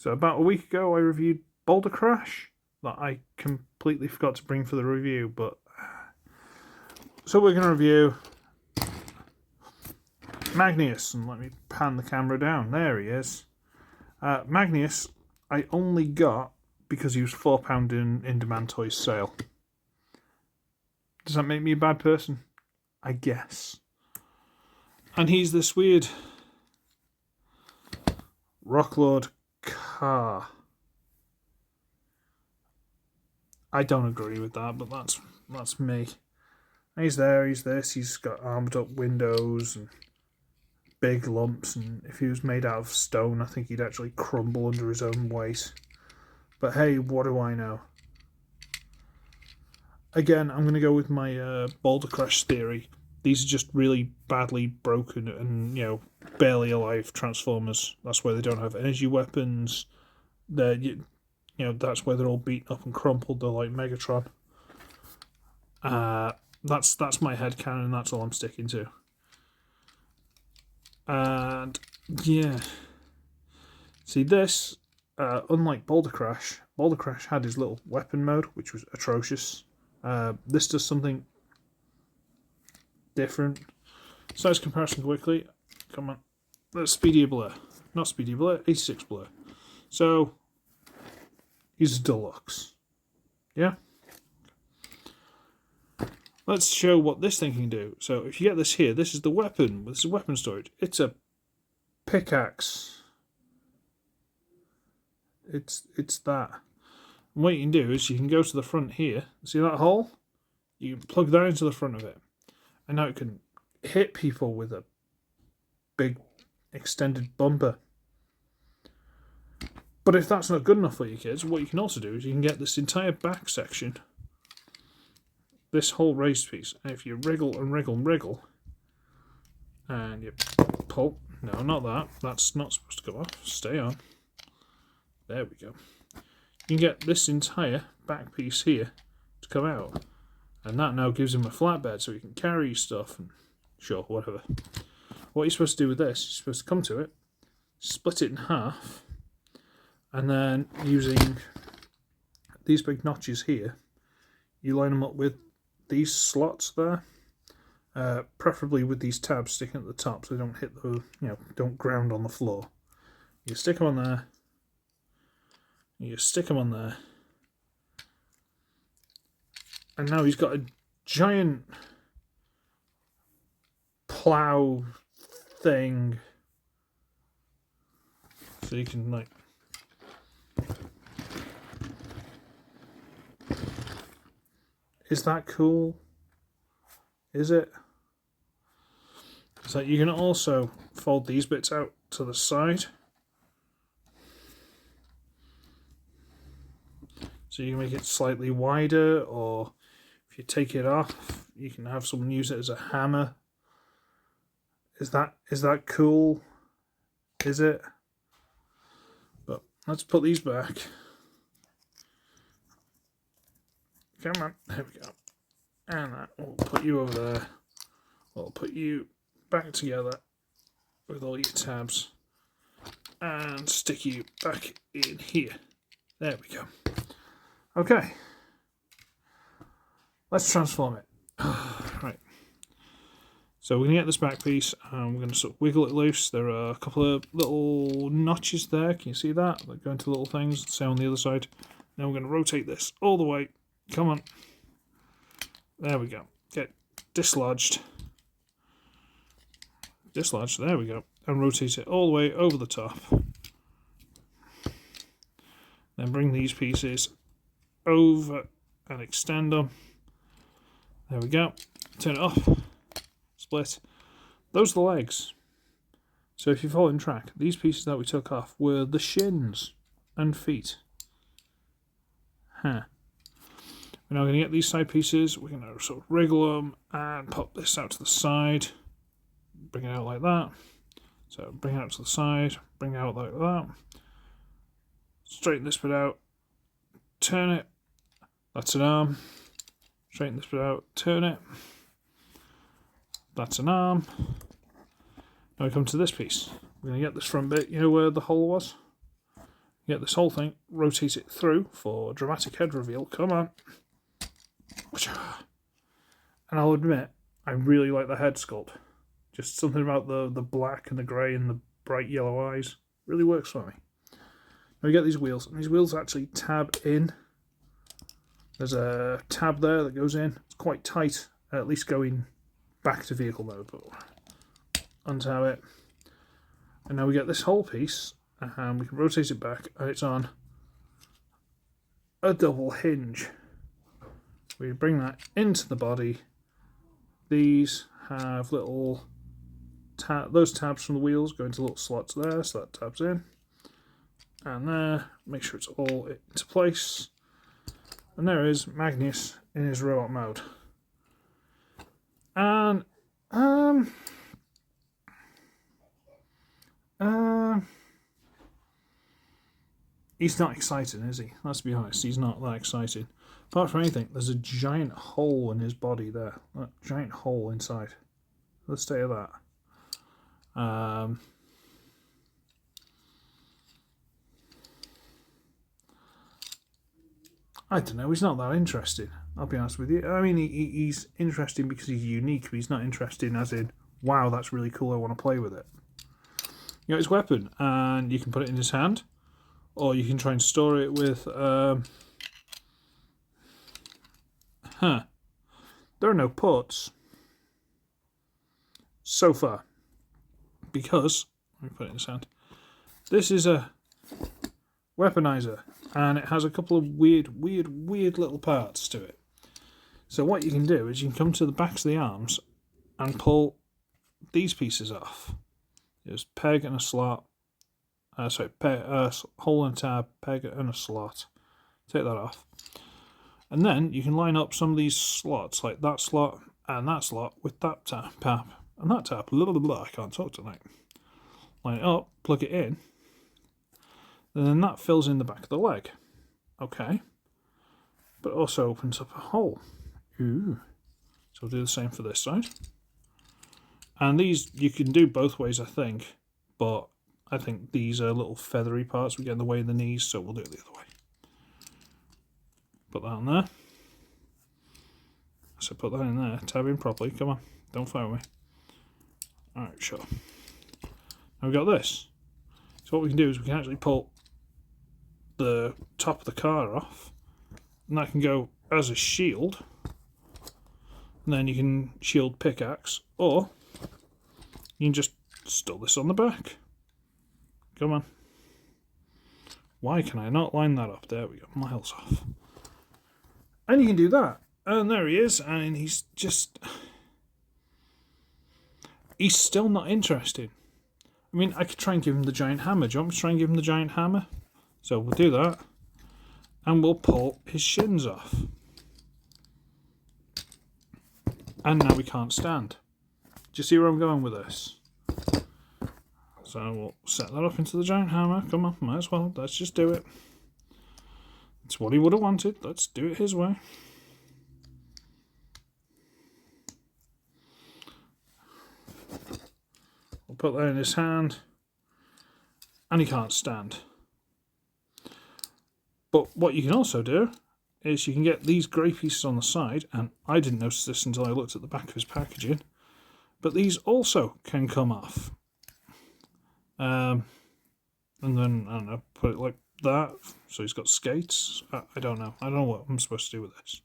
So about a week ago I reviewed Boulder Crash that I completely forgot to bring for the review, but so we're going to review Magneous, and let me pan the camera down. There he is. Magneous I only got because he was £4 in Demand Toys sale. Does that make me a bad person? I guess. And he's this weird Rocklord car. I don't agree with that, but that's me. He's there, he's this, he's got armed up windows and big lumps, and if he was made out of stone, I think he'd actually crumble under his own weight. But hey, what do I know? Again, I'm going to go with my Boulder Crash theory. These are just really badly broken and, barely alive Transformers. That's why they don't have energy weapons. They're, that's why they're all beaten up and crumpled. They're like Megatron. That's my headcanon. That's all I'm sticking to. And yeah, see this. Unlike Boulder Crash had his little weapon mode, which was atrocious. This does something different. Size comparison quickly. Come on. That's Speedy Blur. Not Speedy Blur, 86 Blur. So, he's a deluxe. Yeah? Let's show what this thing can do. So, if you get this here, this is the weapon. This is weapon storage. It's a pickaxe. It's that. And what you can do is you can go to the front here. See that hole? You plug that into the front of it. And now it can hit people with a big extended bumper. But if that's not good enough for you kids, what you can also do is you can get this entire back section, this whole raised piece, and if you wriggle and wriggle and wriggle, and you pull, no, not that, that's not supposed to go off, stay on, there we go. You can get this entire back piece here to come out, and that now gives him a flatbed so he can carry stuff and sure, whatever. What you're supposed to do with this, you're supposed to come to it, split it in half, and then using these big notches here, you line them up with these slots there, preferably with these tabs sticking at the top so they don't hit the, don't ground on the floor. You stick them on there, you stick them on there, and now he's got a giant plow thing, so you can like is that cool? Is it? So you can also fold these bits out to the side, so you can make it slightly wider, or if you take it off you can have someone use it as a hammer. Is that cool? Is it? But let's put these back. Come on, there we go. And that will put you over there. We'll put you back together with all your tabs and stick you back in here. There we go. Okay. Let's transform it. Right. So we're going to get this back piece and we're going to sort of wiggle it loose. There are a couple of little notches there. Can you see that? That go into little things. Same on the other side. Now we're going to rotate this all the way. Come on. There we go. Get dislodged. Dislodged. There we go. And rotate it all the way over the top. Then bring these pieces over and extend them. There we go. Turn it off. Split. Those are the legs. So if you follow in track, these pieces that we took off were the shins and feet. Huh. We're now going to get these side pieces. We're going to sort of wriggle them and pop this out to the side. Bring it out like that. So bring it out to the side. Bring it out like that. Straighten this bit out. Turn it. That's an arm. Straighten this bit out. Turn it. That's an arm. Now we come to this piece. We're going to get this front bit. You know where the hole was? You get this whole thing, rotate it through for dramatic head reveal. Come on. And I'll admit, I really like the head sculpt. Just something about the black and the grey and the bright yellow eyes really works for me. Now we get these wheels, and these wheels actually tab in. There's a tab there that goes in. It's quite tight, at least going back to vehicle mode, but untab it. And now we get this whole piece, and we can rotate it back, and it's on a double hinge. We bring that into the body. These have little those tabs from the wheels go into little slots there, so that tabs in. And there, make sure it's all into place. And there is Magneous in his robot mode. And he's not exciting, is he? Let's be honest, he's not that exciting. Apart from anything, there's a giant hole in his body there. That giant hole inside. Let's stay at that. I don't know, he's not that interesting, I'll be honest with you. I mean, he's interesting because he's unique, but he's not interesting as in, wow, that's really cool, I want to play with it. You got his weapon, and you can put it in his hand, or you can try and store it with... There are no ports so far, because, let me put it in his hand, this is a weaponizer, and it has a couple of weird little parts to it. So what you can do is you can come to the backs of the arms and pull these pieces off. There's peg and a slot, hole and tab, peg and a slot. Take that off. And then you can line up some of these slots, like that slot and that slot, with that tab and that tab. Blah, blah, blah. I can't talk tonight. Line it up, plug it in, and then that fills in the back of the leg. Okay. But it also opens up a hole. Ooh. So we'll do the same for this side. And these you can do both ways, I think, but I think these are little feathery parts. We get in the way of the knees, so we'll do it the other way. Put that on there. So put that in there. Tab in properly. Come on. Don't fight with me. Alright, sure. Now we've got this. So what we can do is we can actually pull the top of the car off. And that can go as a shield. And then you can shield pickaxe. Or you can just store this on the back. Come on. Why can I not line that up? There we go. Miles off. And you can do that. And there he is. And he's just... He's still not interested. I mean, I could try and give him the giant hammer. Do you want me to try and give him the giant hammer? So we'll do that. And we'll pull his shins off. And now we can't stand. Do you see where I'm going with this? So we'll set that up into the giant hammer. Come on, might as well. Let's just do it. It's what he would have wanted. Let's do it his way. We'll put that in his hand. And he can't stand. But what you can also do is you can get these grey pieces on the side, and I didn't notice this until I looked at the back of his packaging, but these also can come off. And then, I don't know, put it like that, so he's got skates. I don't know. I don't know what I'm supposed to do with this.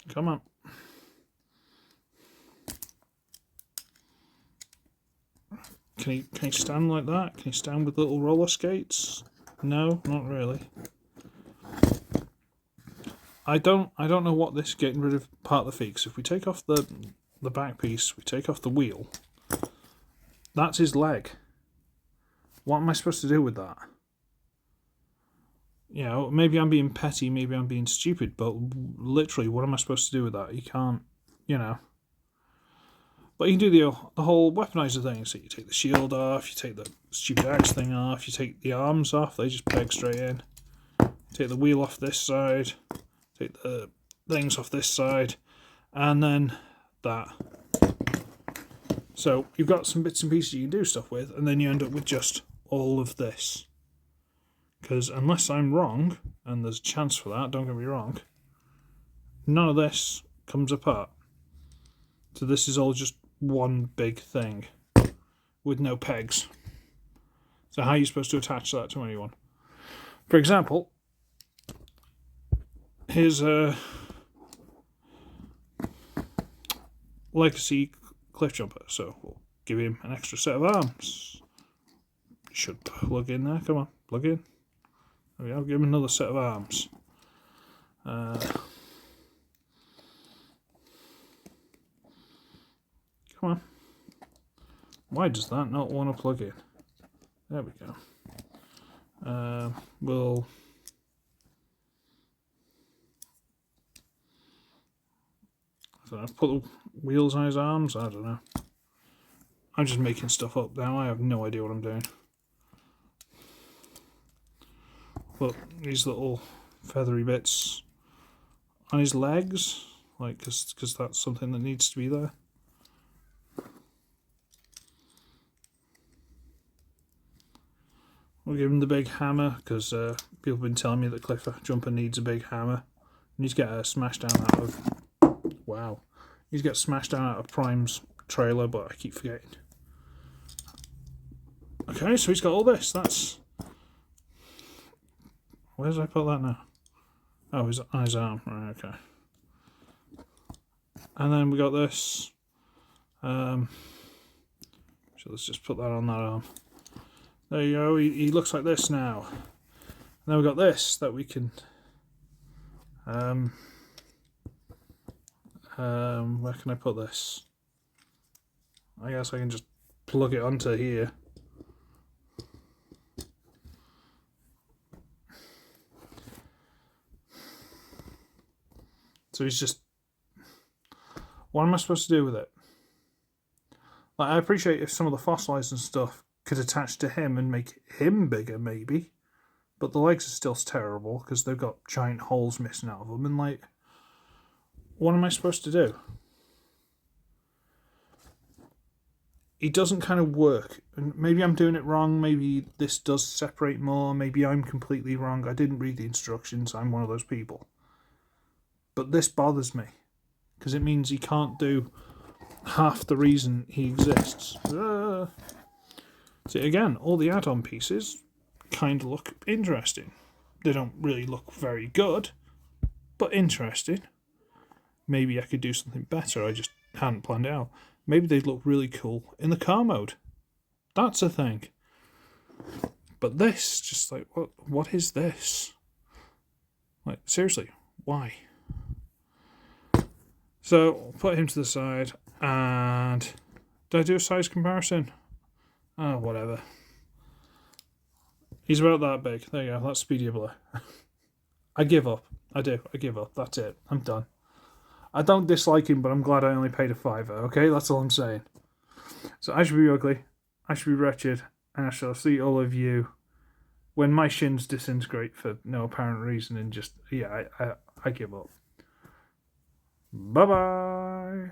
Come on. Can he stand like that? Can he stand with little roller skates? No, not really. I don't know what this getting rid of part of the feet. Because if we take off the back piece, we take off the wheel. That's his leg. What am I supposed to do with that? You know, maybe I'm being petty, maybe I'm being stupid, but literally, what am I supposed to do with that? You can't, you know. But you can do the whole weaponizer thing. So you take the shield off, you take the stupid axe thing off, you take the arms off, they just peg straight in. Take the wheel off this side, take the things off this side, and then that. So you've got some bits and pieces you can do stuff with, and then you end up with just all of this. Because unless I'm wrong, and there's a chance for that, don't get me wrong, none of this comes apart. So this is all just one big thing with no pegs. So how are you supposed to attach that to anyone? For example, here's a legacy cliff jumper, so we'll give him an extra set of arms. Should plug in there, come on, plug in. There we go, give him another set of arms. Come on. Why does that not want to plug in? There we go. We'll I don't know, put the wheels on his arms. I don't know. I'm just making stuff up now. I have no idea what I'm doing. Put these little feathery bits on his legs, like because that's something that needs to be there. We'll give him the big hammer because people have been telling me that cliff jumper needs a big hammer. He needs to get smashed down out of. Wow, he needs to get smashed down out of Prime's trailer, but I keep forgetting. Okay, so he's got all this. That's. Where did I put that now? Oh, he's on his arm. Right, okay. And then we got this. So let's just put that on that arm. There you go, he looks like this now. And then we've got this that we can where can I put this? I guess I can just plug it onto here. So he's just, what am I supposed to do with it? Like, I appreciate if some of the fossilized and stuff could attach to him and make him bigger, maybe. But the legs are still terrible because they've got giant holes missing out of them. And, like, what am I supposed to do? It doesn't kind of work. And maybe I'm doing it wrong. Maybe this does separate more. Maybe I'm completely wrong. I didn't read the instructions. I'm one of those people. But this bothers me because it means he can't do half the reason he exists. See, again, all the add-on pieces kind of look interesting. They don't really look very good, but interesting. Maybe I could do something better. I just hadn't planned it out. Maybe they'd look really cool in the car mode. That's a thing. But this, just like, what is this? Like, seriously, why? So, I'll put him to the side, and did I do a size comparison? Oh, whatever. He's about that big. There you go, that's Speedy Blur. I give up. I do. I give up. That's it. I'm done. I don't dislike him, but I'm glad I only paid a £5, okay? That's all I'm saying. So I should be ugly, I should be wretched, and I shall see all of you when my shins disintegrate for no apparent reason and just, yeah, I give up. Bye-bye.